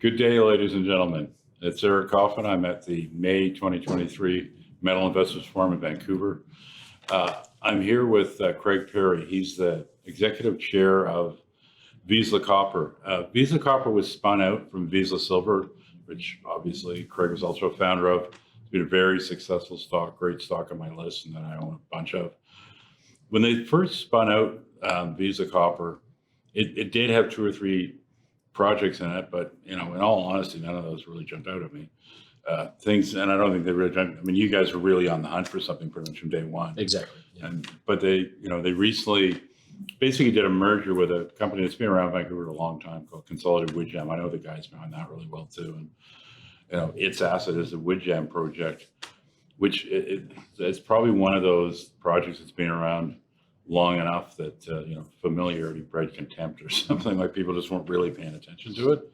Good day, ladies and gentlemen. It's Eric Coffin. I'm at the May 2023 Metal Investors Forum in Vancouver. I'm here with Craig Perry. He's the executive chair of Vizsla Copper. Vizsla Copper was spun out from Vizsla Silver, which obviously Craig was also a founder of. It's been a very successful stock, great stock on my list, and that I own a bunch of. When they first spun out Vizsla Copper, it did have 2 or 3 projects in it, but in all honesty, none of those really jumped out at me. And I don't think they really jumped. I mean, you guys were really on the hunt for something pretty much from day one. Exactly. Yeah. But they recently basically did a merger with a company that's been around Vancouver a long time called Consolidated Woodjam. I know the guys behind that really well too, and its asset is the Woodjam Project, which it's probably one of those projects that's been around long enough that familiarity bred contempt or something, like people just weren't really paying attention to it.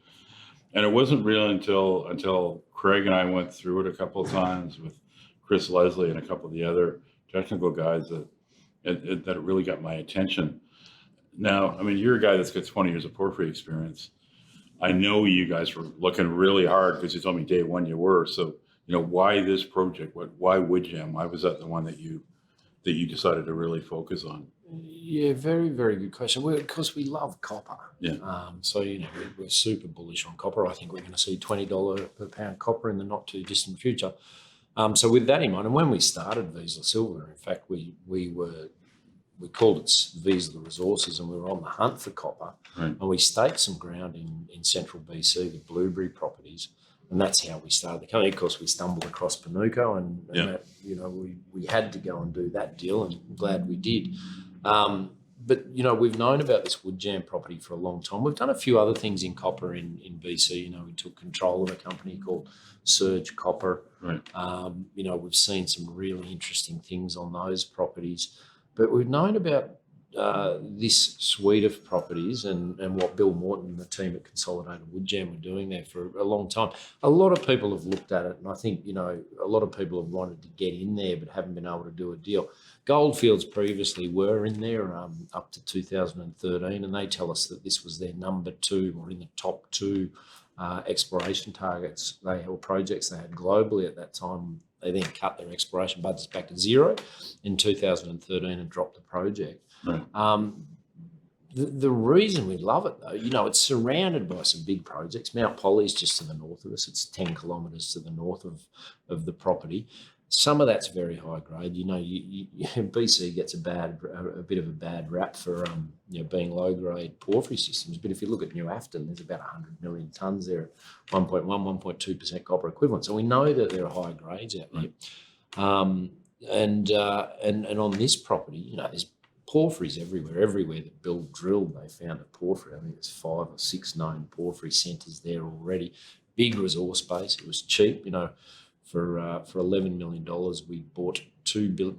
And it wasn't real until Craig and I went through it a couple of times with Chris Leslie and a couple of the other technical guys that it really got my attention. Now, I mean, you're a guy that's got 20 years of porphyry experience. I know you guys were looking really hard because you told me day one you were. So, why this project? Why Woodjam? Why was that the one that you decided to really focus on? Yeah, very, very good question. Because we love copper. Yeah. So, we're super bullish on copper. I think we're going to see $20 per pound copper in the not too distant future. So with that in mind, and when we started Vizsla Silver, in fact, we called it Vizsla Resources, and we were on the hunt for copper. Right. And we staked some ground in central BC, the Blueberry properties. And that's how we started the company. Of course, we stumbled across Panuco, and that, we had to go and do that deal, and I'm glad we did. But we've known about this Woodjam property for a long time. We've done a few other things in copper in BC. We took control of a company called Surge Copper. Right. We've seen some really interesting things on those properties. But we've known about this suite of properties and what Bill Morton and the team at Consolidated Woodjam were doing there for a long time. A lot of people have looked at it, and I think, a lot of people have wanted to get in there but haven't been able to do a deal. Goldfields previously were in there up to 2013, and they tell us that this was their number 2 or in the top 2 exploration targets or projects they had globally at that time. They then cut their exploration budgets back to 0 in 2013 and dropped the project. Right. The reason we love it, though, it's surrounded by some big projects. Mount Polly is just to the north of us. It's 10 kilometres to the north of the property. Some of that's very high grade. BC gets a bit of a bad rap for being low grade porphyry systems. But if you look at New Afton, there's about 100 million tonnes there, 1.1, 1.2% copper equivalent. So we know that there are high grades out there. Right. And on this property, there's porphyries everywhere. Everywhere that Bill drilled, they found a porphyry. I think there's 5 or 6 known porphyry centres there already. Big resource base. It was cheap, For $11 million, we bought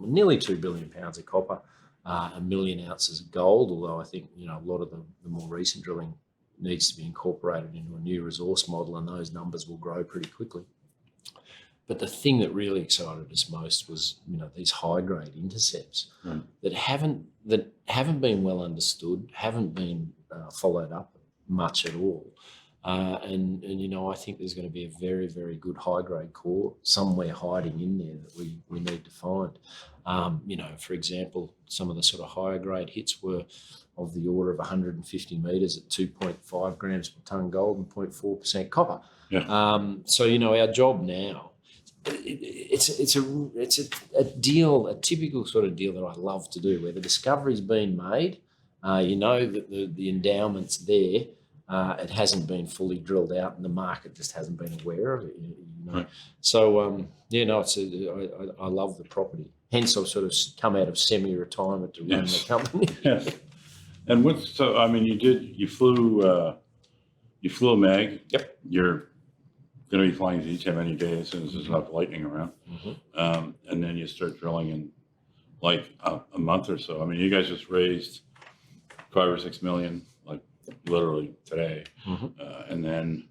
nearly 2 billion pounds of copper, 1 million ounces of gold, although I think, a lot of the more recent drilling needs to be incorporated into a new resource model, and those numbers will grow pretty quickly. But the thing that really excited us most was, these high-grade intercepts that haven't been well understood, haven't been followed up much at all. And I think there's going to be a very, very good high-grade core somewhere hiding in there that we need to find. For example, some of the sort of higher-grade hits were of the order of 150 metres at 2.5 grams per tonne gold and 0.4% copper. Yeah. So, our job now, it's a deal, a typical sort of deal that I love to do, where the discovery's been made, that the endowment's there. It hasn't been fully drilled out, and the market just hasn't been aware of it. Right. So I love the property. Hence, I've sort of come out of semi-retirement to run the company. Yes. And you flew a mag. Yep. You're going to be flying ZTEM any day as soon as there's enough lightning around. Mm-hmm. And then you start drilling in like a month or so. I mean, you guys just raised 5 or 6 million. Literally today. Mm-hmm. And then,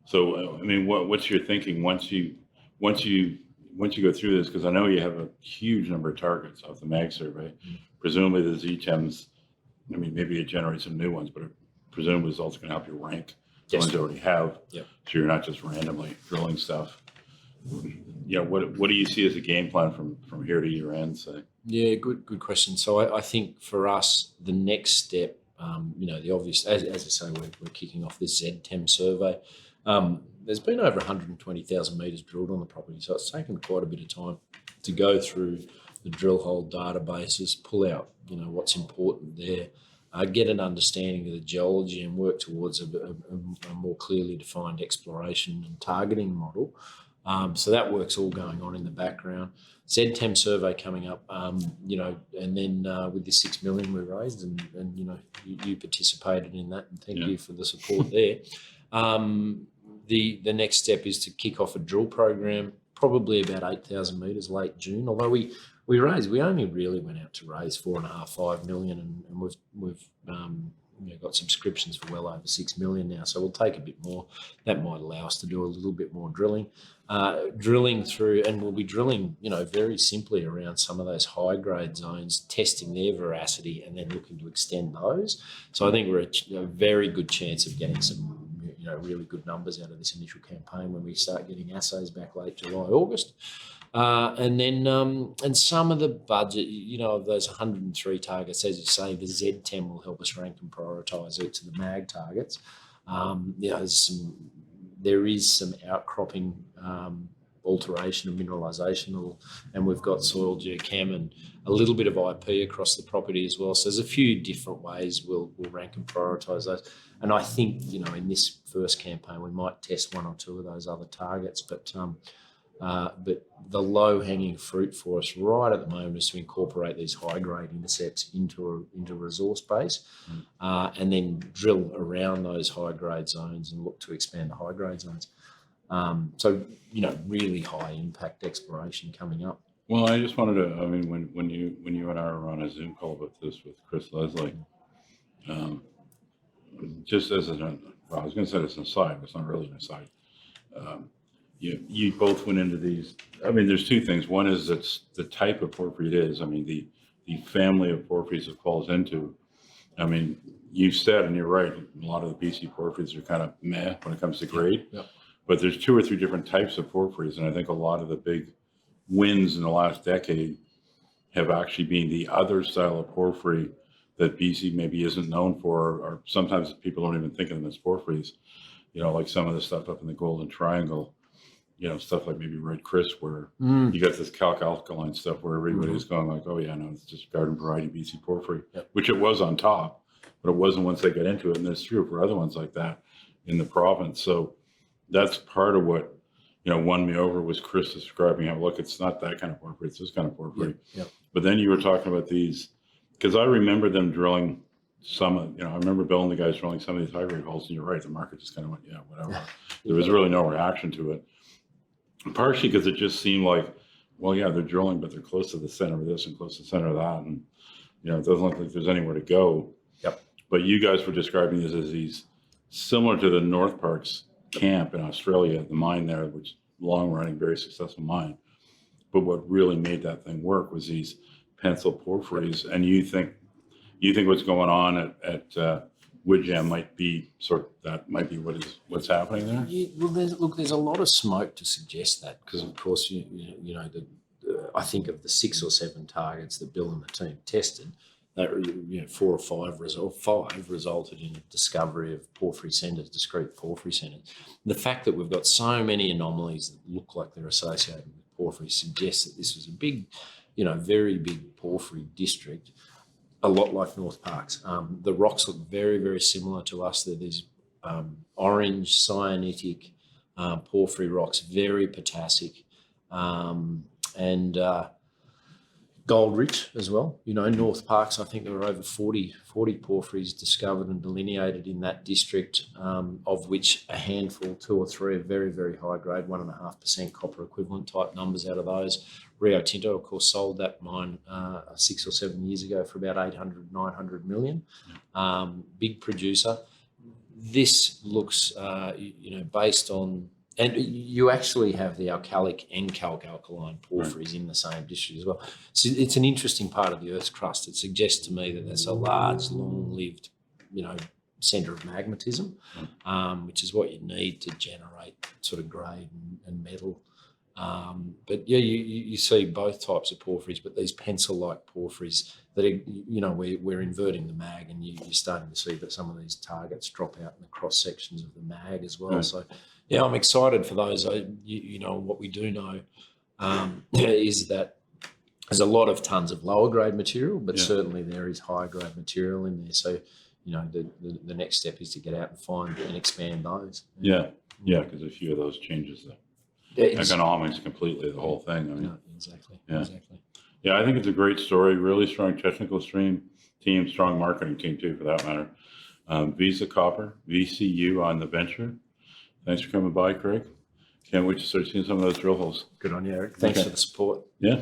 so what's your thinking once you go through this? Because I know you have a huge number of targets off the mag survey. Mm-hmm. Presumably the ZTEMs, maybe it generates some new ones, but presumably it's also going to help you rank the ones you already have. Yep. So you're not just randomly drilling stuff. What do you see as a game plan from here to year end, say? Yeah, good question. So I think for us, the next step, the obvious, as I say, we're kicking off this ZTEM survey. There's been over 120,000 metres drilled on the property, so it's taken quite a bit of time to go through the drill hole databases, pull out, what's important there, get an understanding of the geology and work towards a more clearly defined exploration and targeting model. So that work's all going on in the background. ZTEM survey coming up, and then with the 6 million we raised, and you participated in that, and thank you for the support there. The next step is to kick off a drill program, probably about 8,000 metres late June. Although we only really went out to raise 4.5 million, and we've got subscriptions for well over 6 million now. So we'll take a bit more. That might allow us to do a little bit more drilling through, and we'll be drilling, very simply around some of those high grade zones, testing their veracity, and then looking to extend those. So I think we're a very good chance of getting some, really good numbers out of this initial campaign when we start getting assays back late July, August. And then and some of the budget, of those 103 targets, as you say, the ZTEM will help us rank and prioritise each of the MAG targets. There is some outcropping alteration of mineralisation, and we've got soil geochem and a little bit of IP across the property as well. So there's a few different ways we'll rank and prioritise those. And I think, in this first campaign, we might test one or two of those other targets, but the low-hanging fruit for us right at the moment is to incorporate these high-grade intercepts into a resource base, and then drill around those high-grade zones and look to expand the high-grade zones. So, really high-impact exploration coming up. Well, I just wanted to, when you and I were on a Zoom call with this with Chris Leslie, just as I was going to say this an aside, but it's not really an aside. You both went into these. There's two things. One is it's the type of porphyry it is. The family of porphyries it falls into. You said, and you're right, a lot of the BC porphyries are kind of meh when it comes to grade. Yep. But there's 2 or 3 different types of porphyries, and I think a lot of the big wins in the last decade have actually been the other style of porphyry that BC maybe isn't known for, or sometimes people don't even think of them as porphyries. Like some of the stuff up in the Golden Triangle. Stuff like maybe Red Crisp, where you got this calc alkaline stuff where everybody's going like, oh yeah, no, it's just garden variety BC porphyry, which it was on top, but it wasn't once they got into it. And there's 3 or 4 other ones like that in the province. So that's part of what, won me over was Chris describing how, look, it's not that kind of porphyry, it's this kind of porphyry. But then you were talking about these, because I remember them drilling some, I remember Bill and the guys drilling some of these high grade holes, and you're right, the market just kind of went, yeah, whatever. There was really no reaction to it. Partially because it just seemed like, well, yeah, they're drilling, but they're close to the center of this and close to the center of that. And, it doesn't look like there's anywhere to go. Yep. But you guys were describing this as these, similar to the North Parks camp in Australia, the mine there, which long running, very successful mine. But what really made that thing work was these pencil porphyries. And you think what's going on at Woodjam might be what's happening there. There's a lot of smoke to suggest that, because of course I think of the 6 or 7 targets that Bill and the team tested, that 4 or 5 resulted in a discovery of porphyry centres, discrete porphyry centres. The fact that we've got so many anomalies that look like they're associated with porphyry suggests that this was a big, very big porphyry district. A lot like North Parks. The rocks look very, very similar to us. They're these orange cyanitic porphyry rocks, very potassic, and gold rich as well. North Parks, I think there were over 40 porphyries discovered and delineated in that district, of which a handful, 2 or 3, are very, very high grade, 1.5% copper equivalent type numbers out of those. Rio Tinto, of course, sold that mine 6 or 7 years ago for about 800, 900 million. Big producer. This looks, based on, and you actually have the alkalic and calc alkaline porphyries in the same district as well. So it's an interesting part of the Earth's crust. It suggests to me that that's a large, long-lived, centre of magmatism, which is what you need to generate sort of grade and metal. But yeah, you see both types of porphyries, but these pencil-like porphyries that are, we're inverting the mag, and you're starting to see that some of these targets drop out in the cross sections of the mag as well. Right. So yeah, I'm excited for those. What we do know is that there's a lot of tons of lower grade material, but certainly there is higher grade material in there. So the next step is to get out and find and expand those. Yeah, because a few of those changes the economics completely, the whole thing. I mean, exactly. Yeah, I think it's a great story. Really strong technical team, strong marketing team too, for that matter. Vizsla Copper, VCU on the venture. Thanks for coming by, Craig. Can't wait to start seeing some of those drill holes. Good on you, Eric. Thanks for the support. Yeah.